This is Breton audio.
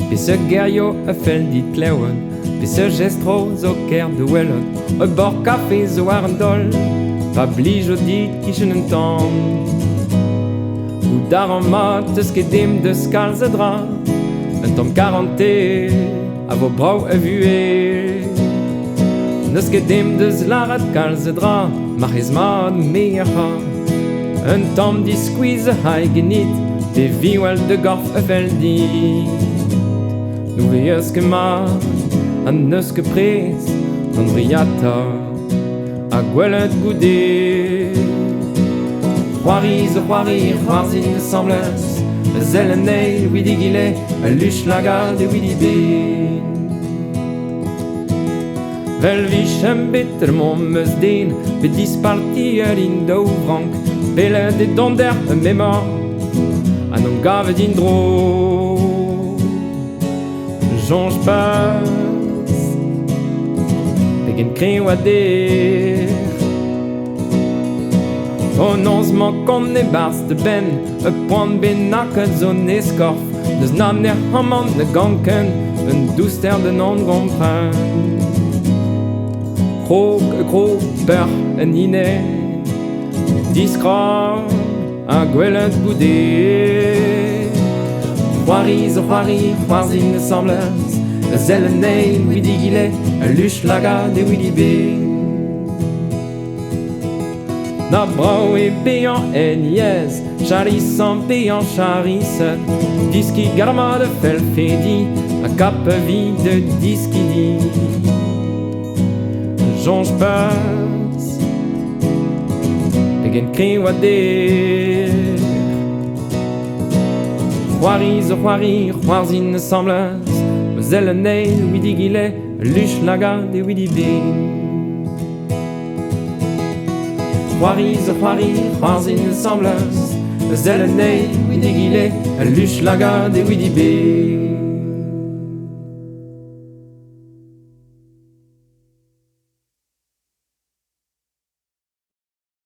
Pe ce gerio a fel dit klewen, pe ce gestro zo ker de wellon, o bord café zo ar an dol, pa blij o dit kichen un tamm. Ou dar an mat eus ket dem deus kalz a dra, un tamm 40 a vo brau a vue. Neus ket dem deus larat kalz a dra, ma c'hez mat me a ha. Un tamm diskouiz a hai genit, pe viwal de gorf a fel dit. Nou veus ket mat, an neus ket prez, an briata, a gwelet goude. C'hoari zo c'hoari, c'hoarzin ne sembleus, a zel an eil widi gile, a luch lagad e widi ben. Vel vich em bet mon meus den, pe disparti al in daou vrank, pelet e donder a memor, an an gavet in dro. Jonge pas, pegen kreo a der. O nons mankon e bars de ben, e poan benaket zo neskorf, deus nan er hamman ne ganken, un douster de non gompren. Krog e krog peur en ine, diskra a gwelet goude. C'hoari zo c'hoari, c'hoarzin ne sembleus, a zel an eil widi gile, a luch lagad e widi ben. Na brau e bean en yes, charisan bean charisset, diski garma de fel fedi, a kap vi de diski di. Jonge pas, pegen kreo a der. C'hoari zo c'hoari, c'hoarzin ne sembleus, ma zel an eil widi gile, a luch lagad e widi ben. C'hoari zo c'hoari, c'hoarzin ne sembleus, a zel an eil widi gile, a luch lagad e widi ben.